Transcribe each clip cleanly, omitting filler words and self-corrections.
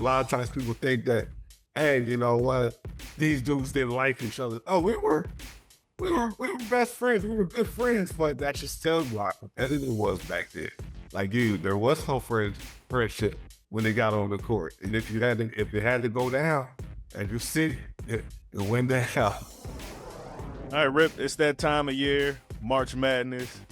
A lot of times people think that, hey, you know what, these dudes didn't like each other. Oh, we were best friends. We were good friends, but that just tells you how competitive it was back then. Like, dude, there was no friendship when they got on the court. And if it had to go down, and you see it went down. All right, Rip, it's that time of year, March Madness.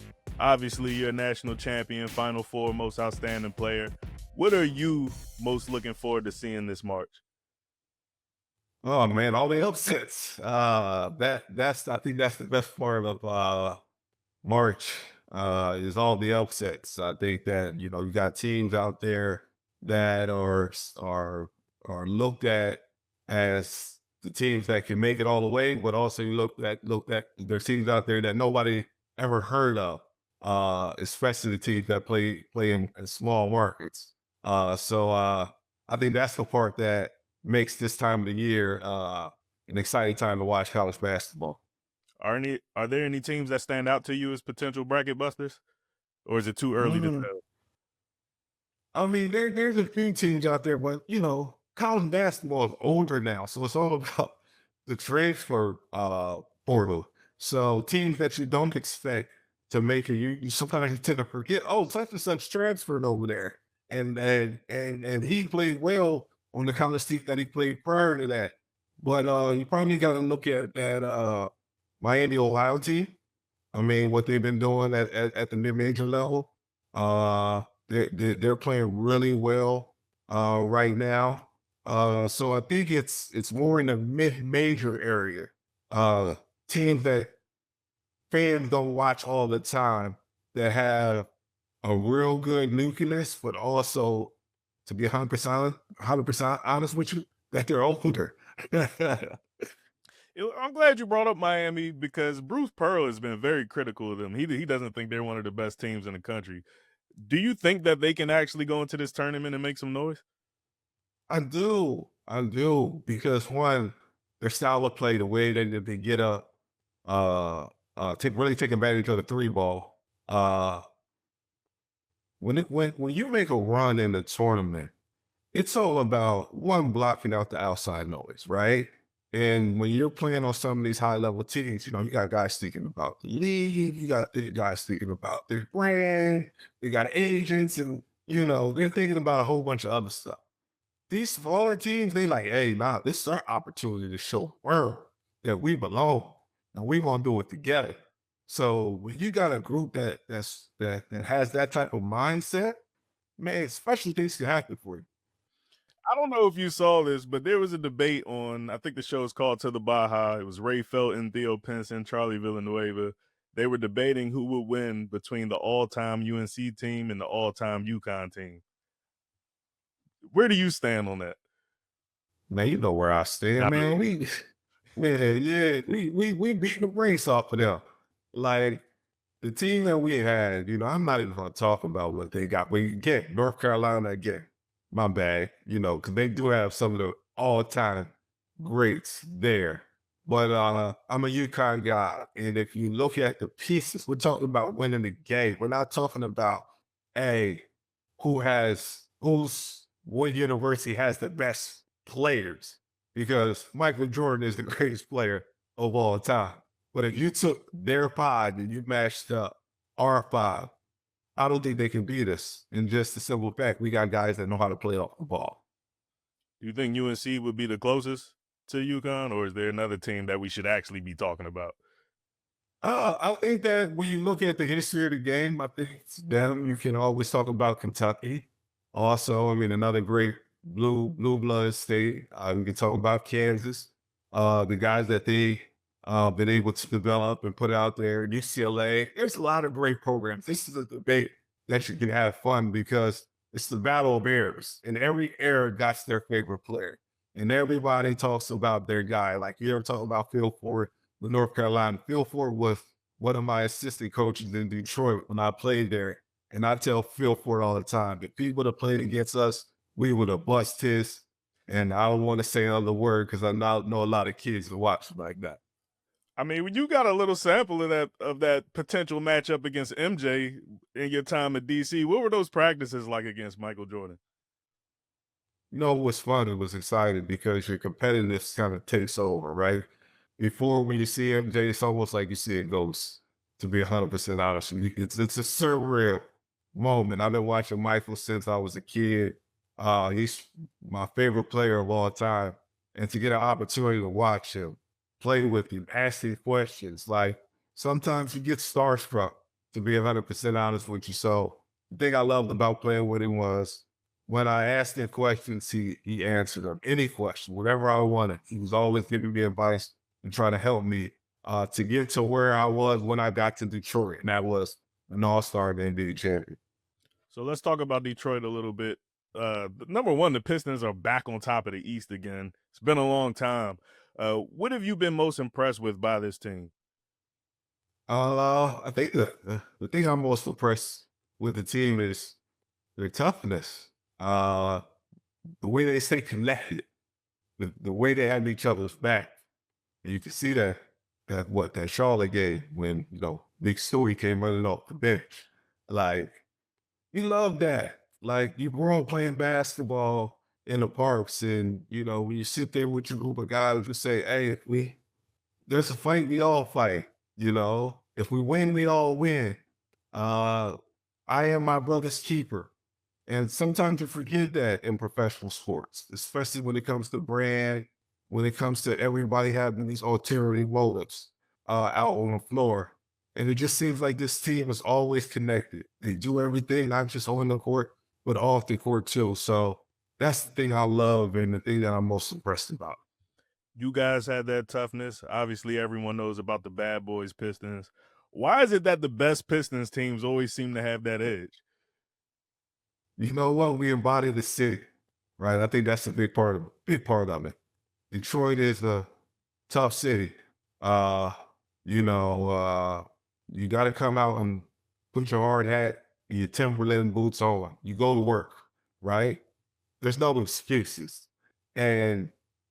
Obviously, you're a national champion, Final Four, most outstanding player. What are you most looking forward to seeing this March? Oh man, all the upsets. That's I think that's the best part of March, is all the upsets. I think that, you know, you got teams out there that are looked at as the teams that can make it all the way, but also you look at there's teams out there that nobody ever heard of, especially the teams that play in small markets. I think that's the part that makes this time of the year an exciting time to watch college basketball. Are there any teams that stand out to you as potential bracket busters, or is it too early to Mm. tell? I mean, there's a few teams out there, but you know, college basketball is older now, so it's all about the transfer portal. So teams that you don't expect to make it, you sometimes tend to forget. Oh, such and such transferred over there, and he played well on the college team that he played prior to that. But you probably got to look at that Miami Ohio team. I mean, what they've been doing at the mid-major level. They're playing really well right now. So I think it's more in the mid-major area. Uh, Teams that fans don't watch all the time that have a real good nucleus, but also, to be 100% honest with you, that they're older. I'm glad you brought up Miami because Bruce Pearl has been very critical of them. He doesn't think they're one of the best teams in the country. Do you think that they can actually go into this tournament and make some noise? I do, because one, their style of play, the way they get up, take advantage of the three ball. When you make a run in the tournament, it's all about one blocking out the outside noise, right? And when you're playing on some of these high level teams, you know, you got guys thinking about the league, you got the guys thinking about their brand, you got agents, and you know, they're thinking about a whole bunch of other stuff. These smaller teams, they like, hey, nah, this is our opportunity to show the world that we belong and we gonna do it together. So when you got a group that has that type of mindset, man, special things can happen for you. I don't know if you saw this, but there was a debate on, I think the show is called To the Baja. It was Ray Felton, Theo Pinson, Charlie Villanueva. They were debating who would win between the all-time UNC team and the all-time UConn team. Where do you stand on that? Man, you know where I stand, man. We beat the brains off of them. Like the team that we had, you know, I'm not even gonna talk about what they got. We get North Carolina again. My bad, you know, because they do have some of the all-time greats there. But I'm a UConn guy, and if you look at the pieces, we're talking about winning the game. We're not talking about, hey, what university has the best players, because Michael Jordan is the greatest player of all time. But if you took their five and you matched up our five, I don't think they can beat us. And just the simple fact, we got guys that know how to play off the ball. Do you think UNC would be the closest to UConn, or is there another team that we should actually be talking about? I think that when you look at the history of the game, I think it's them. You can always talk about Kentucky. Also, I mean, another great blue blood state. We can talk about Kansas. The guys that they been able to develop and put out there. UCLA. There's a lot of great programs. This is a debate that you can have fun because it's the battle of eras, and every era got their favorite player, and everybody talks about their guy. Like you ever talk about Phil Ford with North Carolina. Phil Ford was one of my assistant coaches in Detroit when I played there. And I tell Phil Ford all the time, if he would have played against us, we would have bust his. And I don't want to say another word because I know a lot of kids that watch like that. I mean, when you got a little sample of that potential matchup against MJ in your time at DC, what were those practices like against Michael Jordan? it was fun. It was exciting because your competitiveness kind of takes over, right? Before, when you see MJ, it's almost like you see a ghost. To be 100% honest, with you. It's a surreal moment. I've been watching Michael since I was a kid. He's my favorite player of all time, and to get an opportunity to watch him, play with him, ask him questions, like sometimes you get starstruck. To be 100% honest with you, so the thing I loved about playing with him was when I asked him questions, he answered them. Any question, whatever I wanted, he was always giving me advice and trying to help me to get to where I was when I got to Detroit, and that was an All-Star and NBA champion. So let's talk about Detroit a little bit. Number one, the Pistons are back on top of the East again. It's been a long time. What have you been most impressed with by this team? I think the thing I'm most impressed with the team is their toughness. The way they stay connected, the way they have each other's back. And you can see that Charlotte game when Big Stewie came running off the bench. Like you love that. Like you were all playing basketball in the parks, and when you sit there with your group of guys, you say, "Hey, if there's a fight, we all fight. If we win, we all win. Uh, I am my brother's keeper." And sometimes you forget that in professional sports, especially when it comes to brand, when it comes to everybody having these ulterior motives out on the floor. And it just seems like this team is always connected. They do everything, not just on the court, but off the court too. So that's the thing I love and the thing that I'm most impressed about. You guys had that toughness. Obviously, everyone knows about the bad boys Pistons. Why is it that the best Pistons teams always seem to have that edge? You know what? We embody the city, right? I think that's a big part of it. Detroit is a tough city. Uh, you know, uh, you got to come out and put your hard hat, and your Timberland boots on. You go to work, right? There's no excuses. And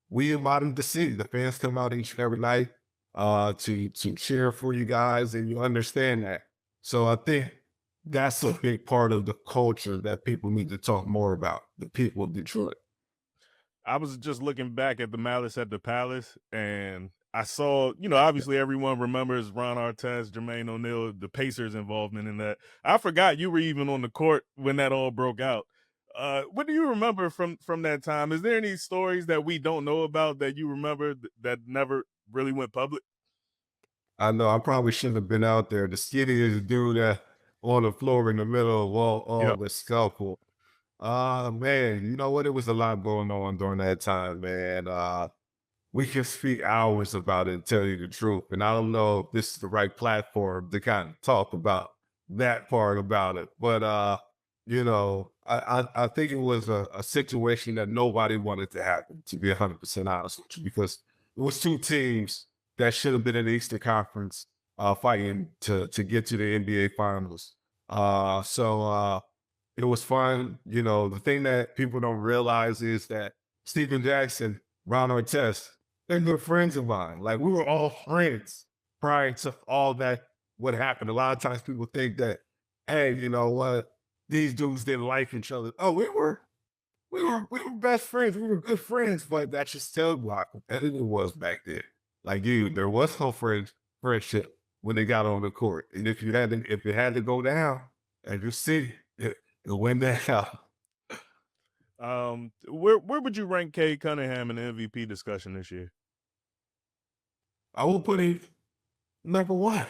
we embody the city. The fans come out each and every night to cheer for you guys, and you understand that. So I think that's a big part of the culture that people need to talk more about. The people of Detroit. I was just looking back at the Malice at the Palace, and I saw, obviously everyone remembers Ron Artest, Jermaine O'Neal, the Pacers' involvement in that. I forgot you were even on the court when that all broke out. What do you remember from that time? Is there any stories that we don't know about that you remember that never really went public? I know I probably shouldn't have been out there. The skinniest dude on the floor in the middle of all Yeah. the scuffle. Man, you know what? It was a lot going on during that time, man. We can speak hours about it and tell you the truth. And I don't know if this is the right platform to kind of talk about that part about it. But I think it was a situation that nobody wanted to happen, to be 100% honest with you, because it was two teams that should have been in the Eastern Conference fighting to get to the NBA finals. So it was fun. The thing that people don't realize is that Stephen Jackson, Ron Artest, they're good friends of mine. Like we were all friends prior to all that what happened. A lot of times people think that, hey, you know what, these dudes didn't like each other. Oh, we were best friends. We were good friends, but that just tells you how competitive it was back then. Like you, there was no friendship when they got on the court. And if it had to go down and you see it went down. Where would you rank Cade Cunningham in the MVP discussion this year? I will put him number one.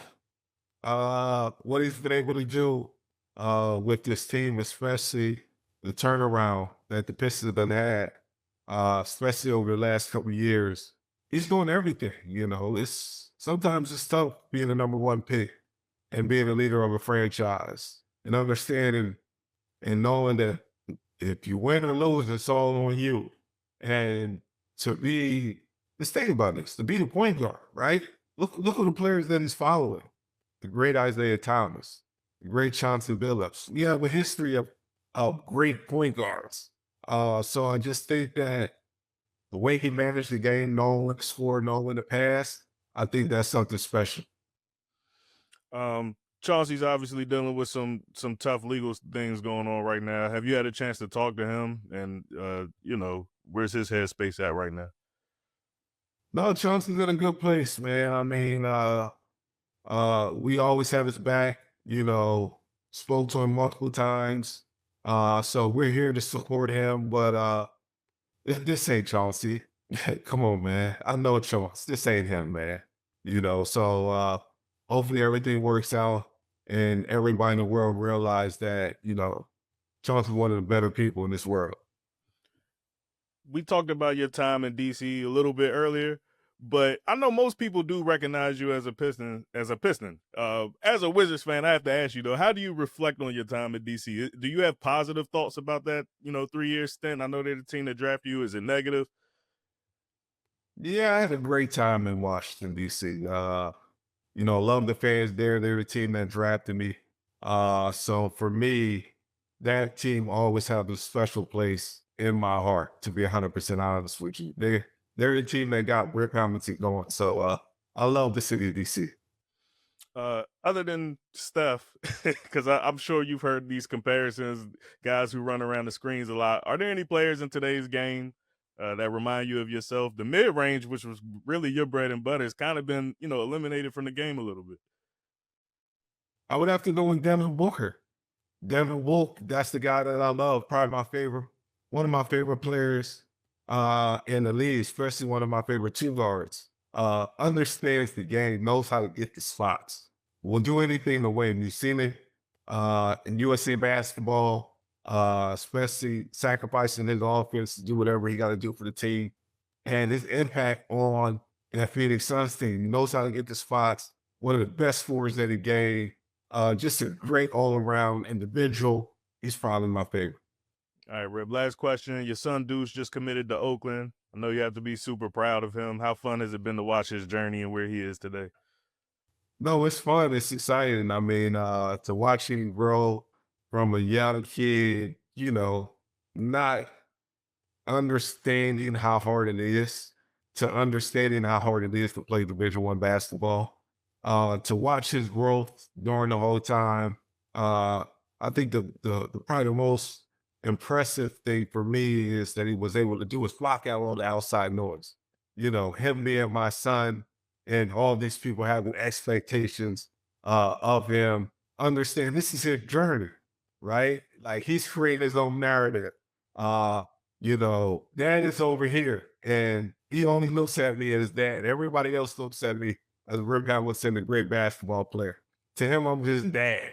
What he's been able to do with this team, especially the turnaround that the Pistons have had, especially over the last couple of years. He's doing everything. It's sometimes it's tough being the number one pick and being a leader of a franchise and understanding and knowing that if you win or lose, it's all on you. And to be, let's think about this, to be the point guard, right? Look at the players that he's following. The great Isaiah Thomas, the great Chauncey Billups. We have a history of great point guards. So I just think that the way he managed the game, knowing when to score, knowing when to pass, I think that's something special. Um, Chauncey's obviously dealing with some tough legal things going on right now. Have you had a chance to talk to him? And where's his headspace at right now? No, Chauncey's in a good place, man. We always have his back, spoke to him multiple times. So we're here to support him, but this ain't Chauncey. Come on, man. I know Chauncey. This ain't him, man. So hopefully everything works out and everybody in the world realize that, Chauncey's one of the better people in this world. We talked about your time in DC a little bit earlier, but I know most people do recognize you as a Piston. As a Wizards fan, I have to ask you though, how do you reflect on your time at DC? Do you have positive thoughts about that? 3 year stint. I know they're the team that drafted you. Is it negative? Yeah, I had a great time in Washington, D.C. Love the fans there. They're the team that drafted me. So for me, that team always had a special place in my heart, to be 100% honest with you. They're the team that got Rick Hamilton going. So I love the city of DC. Other than Steph, because I'm sure you've heard these comparisons, guys who run around the screens a lot. Are there any players in today's game that remind you of yourself? The mid range, which was really your bread and butter, has kind of been, eliminated from the game a little bit. I would have to go with Devin Booker. Devin Wolf, that's the guy that I love. Probably one of my favorite players in the league, especially one of my favorite two guards. Understands the game, knows how to get the spots. Will do anything to win. You've seen it in USA basketball, especially sacrificing his offense to do whatever he got to do for the team. And his impact on that Phoenix Suns team. He knows how to get the spots. One of the best scorers in the game. Just a great all-around individual. He's probably my favorite. All right, Rib. Last question. Your son Deuce just committed to Oakland. I know you have to be super proud of him. How fun has it been to watch his journey and where he is today? No, it's fun. It's exciting. To watch him grow from a young kid, not understanding how hard it is to understanding how hard it is to play Division One basketball. To watch his growth during the whole time. I think the probably the most impressive thing for me is that he was able to do is block out all the outside noise. Him being my son and all these people having expectations of him. Understand this is his journey, right? Like he's creating his own narrative. Uh, dad is over here and he only looks at me as dad. Everybody else looks at me as Rick Hamilton, a great basketball player. To him, I'm his dad.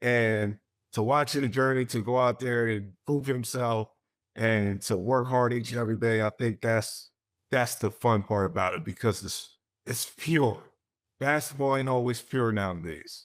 And to watch his journey, to go out there and prove himself and to work hard each and every day, I think that's the fun part about it because it's pure. Basketball ain't always pure nowadays.